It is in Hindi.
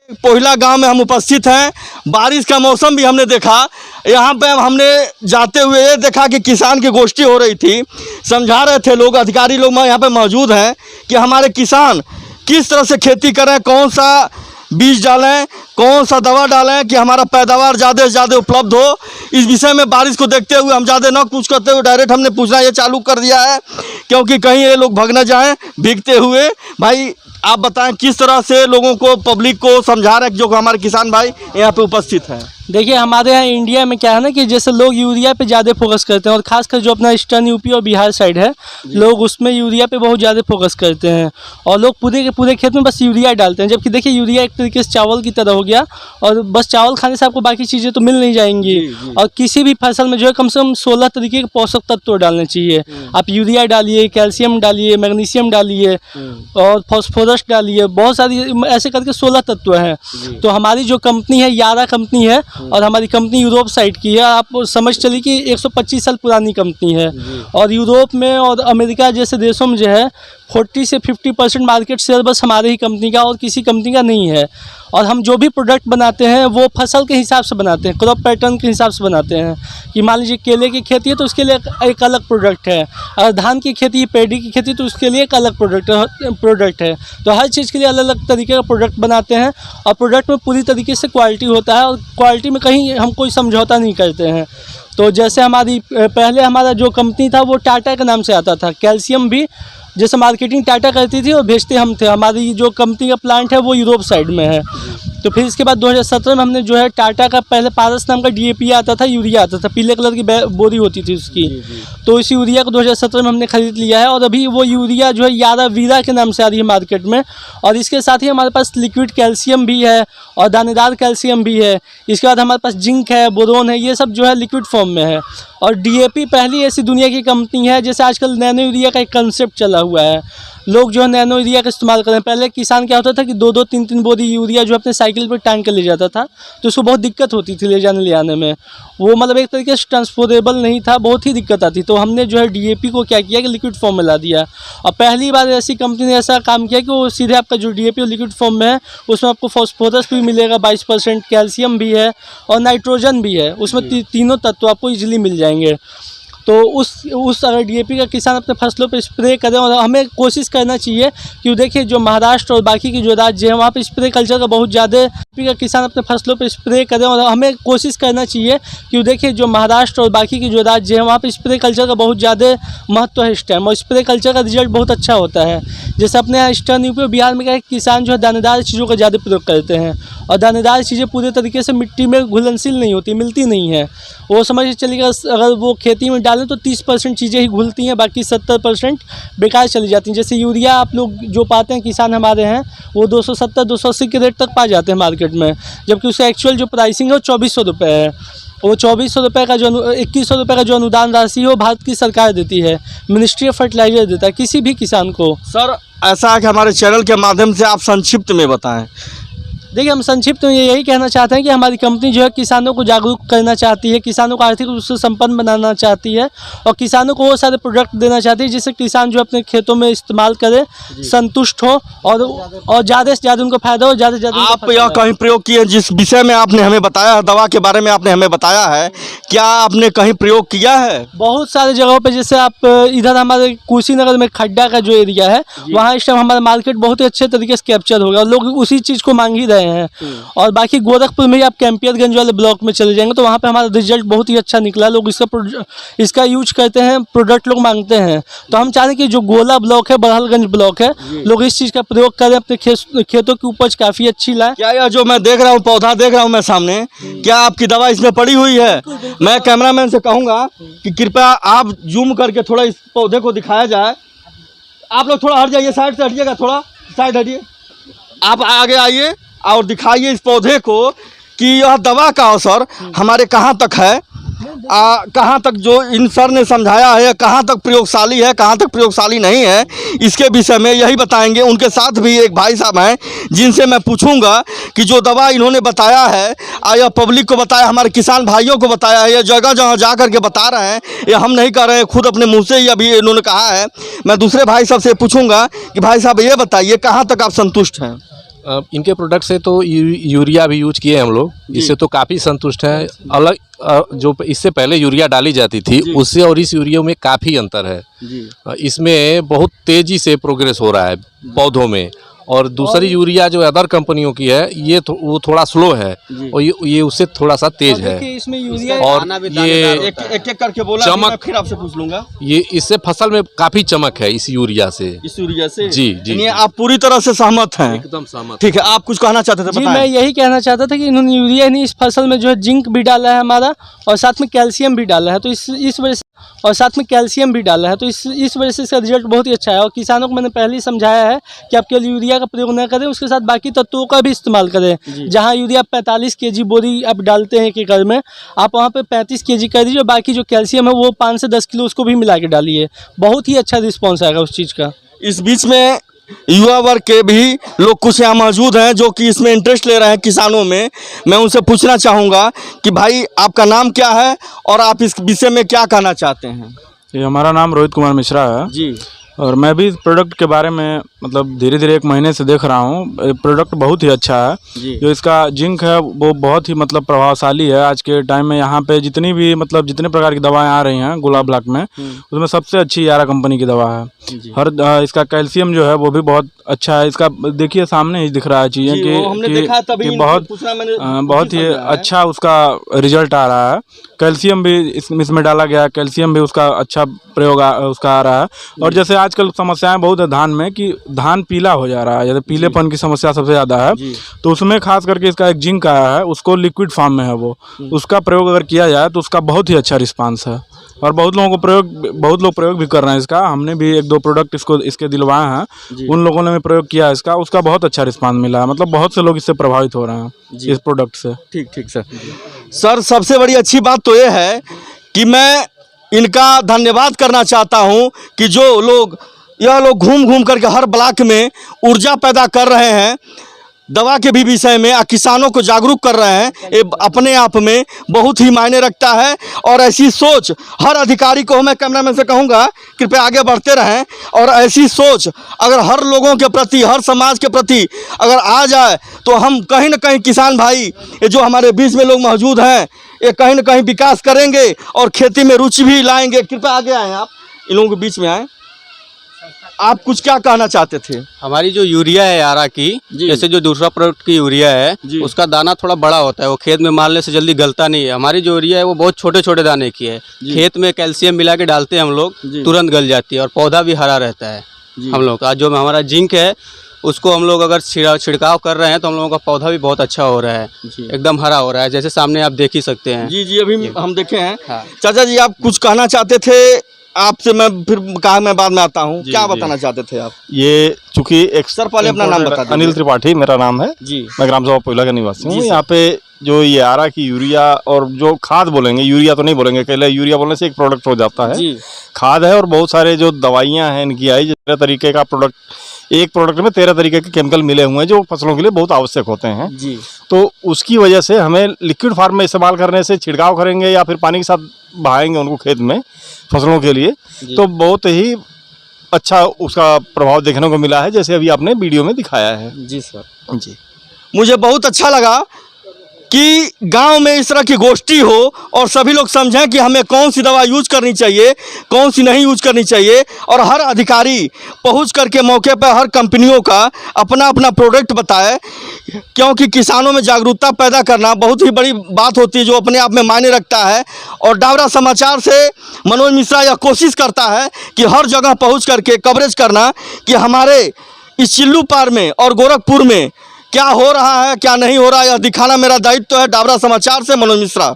पोहिला गांव में हम उपस्थित हैं। बारिश का मौसम भी हमने देखा। यहाँ पे हमने जाते हुए ये देखा कि किसान की गोष्ठी हो रही थी। समझा रहे थे लोग, अधिकारी लोग यहाँ पे मौजूद हैं कि हमारे किसान किस तरह से खेती करें, कौन सा बीज डालें, कौन सा दवा डालें कि हमारा पैदावार ज़्यादा से ज़्यादा उपलब्ध हो। इस विषय में बारिश को देखते हुए हम ज़्यादा न पूछ करते हुए डायरेक्ट हमने पूछना ये चालू कर दिया है, क्योंकि कहीं ये लोग भग न जाएँ भीगते हुए। भाई आप बताएं किस तरह से लोगों को, पब्लिक को समझा रहे हैं जो हमारे किसान भाई यहाँ पे उपस्थित हैं। देखिए हमारे यहाँ इंडिया में क्या है ना कि जैसे लोग यूरिया पे ज़्यादा फोकस करते हैं, और खासकर जो अपना ईस्टर्न यूपी और बिहार साइड है, लोग उसमें यूरिया पे बहुत ज़्यादा फोकस करते हैं और लोग पूरे के पूरे खेत में बस यूरिया डालते हैं। जबकि देखिए यूरिया एक तरीके से चावल की तरह हो गया, और बस चावल खाने से आपको बाकी चीज़ें तो मिल नहीं जाएंगी। और किसी भी फसल में जो है कम से कम 16 तरीके के पोषक तत्व डालने चाहिए। आप यूरिया डालिए, कैल्शियम डालिए, मैग्नीशियम डालिए और फॉस्फोरस डालिए, बहुत सारी ऐसे करके 16 तत्व हैं। तो हमारी जो कंपनी है यारा कंपनी है, और हमारी कंपनी यूरोप साइड की है। आप समझ चलिए कि 125 साल पुरानी कंपनी है, और यूरोप में और अमेरिका जैसे देशों में जो है 40 से 50% मार्केट शेयर बस हमारे ही कंपनी का और किसी कंपनी का नहीं है। और हम जो भी प्रोडक्ट बनाते हैं वो फसल के हिसाब से बनाते हैं, क्रॉप पैटर्न के हिसाब से बनाते हैं। कि मान लीजिए केले की खेती है तो उसके लिए एक अलग प्रोडक्ट है, अगर धान की खेती, पैडी की खेती तो उसके लिए एक अलग प्रोडक्ट है। तो हर चीज़ के लिए अलग अलग तरीके का प्रोडक्ट बनाते हैं, और प्रोडक्ट में पूरी तरीके से क्वालिटी होता है, और क्वालिटी में कहीं हम कोई समझौता नहीं करते हैं। तो जैसे हमारी पहले हमारा जो कंपनी था वो टाटा के नाम से आता था। कैल्शियम भी जैसे मार्केटिंग टाटा करती थी और भेजते हम थे। हमारी जो कंपनी का प्लांट है वो यूरोप साइड में है। तो फिर इसके बाद 2017 में हमने जो है टाटा का पहले पारस नाम का DAP आता था, यूरिया आता था, पीले कलर की बोरी होती थी उसकी। तो इस यूरिया को 2017 में हमने खरीद लिया है, और अभी वो यूरिया जो है यारा वीरा के नाम से आ रही है मार्केट में। और इसके साथ ही हमारे पास लिक्विड कैल्शियम भी है और दानेदार कैल्शियम भी है। इसके बाद हमारे पास जिंक है, बोरोन है, ये सब जो है लिक्विड फॉर्म में है। और DAP पहली ऐसी दुनिया की कंपनी है, जैसे आजकल नैनो यूरिया का एक कंसेप्ट चला हुआ है। लोग जो है नैनो यूरिया का इस्तेमाल करें। पहले किसान क्या होता था कि 2-2, 3-3 बोरी यूरिया जो अपने साइकिल पर टांग कर ले जाता था, तो उसको बहुत दिक्कत होती थी ले जाने ले आने में। वो मतलब एक तरीके से ट्रांसपोर्टेबल नहीं था, बहुत ही दिक्कत आती। तो हमने जो है DAP को क्या किया कि लिक्विड फॉर्म में ला दिया। और पहली बार ऐसी कंपनी ने ऐसा काम किया कि वो सीधे आपका जो DAP लिक्विड फॉर्म में है उसमें आपको फॉस्फोरस भी मिलेगा 22%, कैल्शियम भी है और नाइट्रोजन भी है। उसमें तीनों तत्व आपको ईजिली मिल जाएंगे। तो उस अगर DAP का किसान अपने फसलों पे स्प्रे करें, और हमें कोशिश करना चाहिए कि देखिए जो महाराष्ट्र और बाकी की जो राज्य हैं वहाँ पे स्प्रे कल्चर का बहुत ज़्यादा DAP का किसान अपने फसलों पे स्प्रे करें, और हमें कोशिश करना चाहिए कि देखिए जो महाराष्ट्र और बाकी की जो राज्य हैं वहाँ पे स्प्रे कल्चर का बहुत ज़्यादा महत्व है इस टाइम, और स्प्रे कल्चर का रिजल्ट बहुत अच्छा होता है। जैसे अपने यहाँ ईस्टर्न यूपी और बिहार में क्या है, किसान जो है दानेदार चीज़ों का ज़्यादा प्रयोग करते हैं, और दानेदार चीज़ें पूरे तरीके से मिट्टी में घुलनशील नहीं होती, मिलती नहीं है। वो समझ चलिएगा अगर वो खेती में डालें तो 30% चीज़ें ही घुलती हैं, बाकी 70% बेकार चली जाती हैं। जैसे यूरिया आप लोग जो पाते हैं किसान हमारे हैं, वो 270-280 के रेट तक पा जाते हैं मार्केट में, जबकि उसका एक्चुअल जो प्राइसिंग है वो 2400 रुपये है। वो 2400 रुपये का जो 2100 रुपये का जो अनुदान राशि है वो भारत की सरकार देती है, मिनिस्ट्री ऑफ फर्टिलाइजर देता है किसी भी किसान को। सर ऐसा है कि हमारे चैनल के माध्यम से आप संक्षिप्त में बताएं। देखिए हम संक्षिप्त में यही कहना चाहते हैं कि हमारी कंपनी जो है किसानों को जागरूक करना चाहती है, किसानों को आर्थिक रूप से संपन्न बनाना चाहती है, और किसानों को वो सारे प्रोडक्ट देना चाहती है जिससे किसान जो अपने खेतों में इस्तेमाल करे, संतुष्ट हो, और ज़्यादा से ज़्यादा उनको फायदा हो, ज़्यादा से ज़्यादा। आप यह कहीं प्रयोग किए जिस विषय में आपने हमें बताया, दवा के बारे में आपने हमें बताया है, क्या आपने कहीं प्रयोग किया है? बहुत सारे जगहों पे, जैसे आप इधर हमारे कुशीनगर में खड्डा का जो एरिया है वहाँ इस टाइम हमारा मार्केट बहुत ही अच्छे तरीके से कैप्चर हो गया, और लोग उसी चीज़ को मांग ही रहे हैं। और बाकी गोरखपुर में ही आप कैंपियरगंज वाले ब्लॉक में चले जाएंगे तो वहाँ पे हमारा रिजल्ट बहुत ही अच्छा निकला। लोग इसका यूज करते हैं, प्रोडक्ट लोग मांगते हैं। तो हम चाह रहे हैं कि जो गोला ब्लॉक है, बड़हलगंज ब्लॉक है, लोग इस चीज़ का प्रयोग करें, अपने खेतों की उपज काफ़ी अच्छी लाएं। क्या यह जो मैं देख रहा हूँ पौधा देख रहा हूँ मैं सामने, क्या आपकी दवा इसमें पड़ी हुई है? मैं कैमरामैन से कहूँगा कि कृपया आप जूम करके थोड़ा इस पौधे को दिखाया जाए। आप लोग थोड़ा हट जाइए, साइड से हटिएगा, थोड़ा साइड हटिए, आप आगे आइए और दिखाइए इस पौधे को कि यह दवा का असर हमारे कहाँ तक है, कहाँ तक जो इन सर ने समझाया है, कहाँ तक प्रयोगशाली है, कहाँ तक प्रयोगशाली नहीं है, इसके विषय में यही बताएंगे। उनके साथ भी एक भाई साहब हैं जिनसे मैं पूछूंगा कि जो दवा इन्होंने बताया है, यह पब्लिक को बताया, हमारे किसान भाइयों को बताया है, यह जगह जहाँ जा कर के बता रहे हैं, ये हम नहीं कर रहे हैं, खुद अपने मुँह से ही अभी इन्होंने कहा है। मैं दूसरे भाई साहब से पूछूंगा कि भाई साहब ये बताइए कहाँ तक आप संतुष्ट हैं? इनके प्रोडक्ट से तो यूरिया भी यूज किए हम लोग, इससे तो काफ़ी संतुष्ट हैं। अलग जो इससे पहले यूरिया डाली जाती थी उससे और इस यूरिया में काफ़ी अंतर है। इसमें बहुत तेज़ी से प्रोग्रेस हो रहा है पौधों में, और दूसरी यूरिया जो अदर कंपनियों की है ये वो थोड़ा स्लो है और ये उससे थोड़ा सा तेज है। इसमें यूरिया और ये एक एक करके बोला, चमक- मैं फिर आपसे पूछ लूंगा। ये इससे फसल में काफ़ी चमक है इस यूरिया से। इस यूरिया से जी, जी, यानी जी। आप पूरी तरह से सहमत हैं? एकदम सहमत। ठीक है, आप कुछ कहना चाहते थे, जी, बताएं। मैं यही कहना चाहता था कि इन्होंने यूरिया नहीं, इस फसल में जो है जिंक भी डाला है हमारा, और साथ में कैल्शियम भी डाला है, तो इस वजह से, और साथ में कैल्शियम भी डाला है, तो इस वजह से इसका रिजल्ट बहुत ही अच्छा है। और किसानों को मैंने पहले ही समझाया है कि आप केवल यूरिया का प्रयोग न करें, उसके साथ बाकी तत्वों का भी इस्तेमाल करें। जहाँ यूरिया 45 kg बोरी आप डालते हैं एक एकड़ में, आप वहाँ पे 35 kg कर दीजिए, और बाकी जो कैल्शियम है वो 5 से 10 किलो उसको भी मिला के डालिए, बहुत ही अच्छा रिस्पॉन्स आएगा उस चीज़ का। इस बीच में युवा वर्ग के भी लोग कुछ यहाँ मौजूद हैं जो कि इसमें इंटरेस्ट ले रहे हैं किसानों में। मैं उनसे पूछना चाहूँगा कि भाई आपका नाम क्या है और आप इस विषय में क्या कहना चाहते हैं? ये हमारा नाम रोहित कुमार मिश्रा है जी, और मैं भी इस प्रोडक्ट के बारे में मतलब धीरे धीरे 1 महीने से देख रहा हूँ। प्रोडक्ट बहुत ही अच्छा है। जी। जो इसका जिंक है वो बहुत ही मतलब प्रभावशाली है। आज के टाइम में यहाँ पे जितनी भी मतलब जितने प्रकार की दवाएं आ रही हैं गुलाब ब्लॉक में, उसमें सबसे अच्छी यारा कंपनी की दवा है। इसका कैल्शियम जो है वो भी बहुत अच्छा है। इसका देखिए सामने ही दिख रहा है चीज़ें जी, वो हमने देखा तभी कि इनसे पूछना मैंने, बहुत ही अच्छा उसका रिजल्ट आ रहा है। कैल्शियम भी इसमें डाला गया है, कैल्शियम भी उसका अच्छा प्रयोग उसका आ रहा है। और जैसे आजकल समस्याएं बहुत है धान में कि धान पीला हो जा रहा है, जैसे पीलेपन की समस्या सबसे ज़्यादा है, तो उसमें खास करके इसका एक जिंक आया है, उसको लिक्विड फॉर्म में है वो, उसका प्रयोग अगर किया जाए तो उसका बहुत ही अच्छा रिस्पांस है। और बहुत लोग प्रयोग भी कर रहे हैं इसका। हमने भी 1-2 प्रोडक्ट इसके दिलवाए हैं, उन लोगों ने भी प्रयोग किया है इसका, उसका बहुत अच्छा रिस्पांस मिला है। मतलब बहुत से लोग इससे प्रभावित हो रहे हैं इस प्रोडक्ट से। ठीक ठीक सर, सबसे बड़ी अच्छी बात तो ये है कि मैं इनका धन्यवाद करना चाहता हूँ कि यह लोग घूम घूम करके हर ब्लॉक में ऊर्जा पैदा कर रहे हैं, दवा के भी विषय में किसानों को जागरूक कर रहे हैं। ये अपने आप में बहुत ही मायने रखता है। और ऐसी सोच हर अधिकारी को, मैं कैमरामैन से कहूँगा कृपया आगे बढ़ते रहें, और ऐसी सोच अगर हर लोगों के प्रति, हर समाज के प्रति अगर आ जाए तो हम कहीं ना कहीं किसान भाई, ये जो हमारे बीच में लोग मौजूद हैं, ये कहीं ना कहीं विकास करेंगे और खेती में रुचि भी लाएंगे। कृपया आगे आएँ, आप इन लोगों के बीच में आएँ। आप कुछ क्या कहना चाहते थे? हमारी जो यूरिया है यारा की, जैसे जो दूसरा प्रोडक्ट की यूरिया है उसका दाना थोड़ा बड़ा होता है, वो खेत में मारने से जल्दी गलता नहीं है। हमारी जो यूरिया है वो बहुत छोटे छोटे दाने की है, खेत में कैल्शियम मिला के डालते हैं हम लोग, तुरंत गल जाती है और पौधा भी हरा रहता है। हम लोग का जो हमारा जिंक है उसको हम लोग अगर छिड़काव कर रहे हैं तो हम लोगों का पौधा भी बहुत अच्छा हो रहा है, एकदम हरा हो रहा है, जैसे सामने आप देख ही सकते हैं। जी, अभी हम देखे हैं। हाँ। चाचा जी, आप कुछ कहना चाहते थे? आपसे मैं फिर कहा मैं बाद में आता हूँ। क्या बताना चाहते थे आप? ये चूंकि एक सर पहले अपना नाम बता दीजिए। अनिल त्रिपाठी मेरा नाम है जी। मैं ग्राम सभा पोइला का निवासी हूँ। यहाँ पे जो ये यारा की यूरिया और जो खाद बोलेंगे, यूरिया तो नहीं बोलेंगे, पहले यूरिया बोलने से एक प्रोडक्ट हो जाता है, खाद है। और बहुत सारे जो दवाइयाँ हैं इनकी आई, 13 तरीके का प्रोडक्ट, एक प्रोडक्ट में 13 तरीके के केमिकल मिले हुए हैं जो फसलों के लिए बहुत आवश्यक होते हैं। जी। तो उसकी वजह से हमें लिक्विड फार्म में इस्तेमाल करने से, छिड़काव करेंगे या फिर पानी के साथ बहाएंगे उनको खेत में फसलों के लिए, तो बहुत ही अच्छा उसका प्रभाव देखने को मिला है, जैसे अभी आपने वीडियो में दिखाया है। जी सर। जी, मुझे बहुत अच्छा लगा कि गांव में इस तरह की गोष्ठी हो और सभी लोग समझें कि हमें कौन सी दवा यूज करनी चाहिए, कौन सी नहीं यूज करनी चाहिए, और हर अधिकारी पहुंच करके मौके पर हर कंपनियों का अपना अपना प्रोडक्ट बताए, क्योंकि किसानों में जागरूकता पैदा करना बहुत ही बड़ी बात होती है जो अपने आप में मायने रखता है। और डावरा समाचार से मनोज मिश्रा यह कोशिश करता है कि हर जगह पहुँच करके कवरेज करना कि हमारे इस चिल्लू पार में और गोरखपुर में क्या हो रहा है, क्या नहीं हो रहा है, यह दिखाना मेरा दायित्व है। डावरा समाचार से मनोज मिश्रा।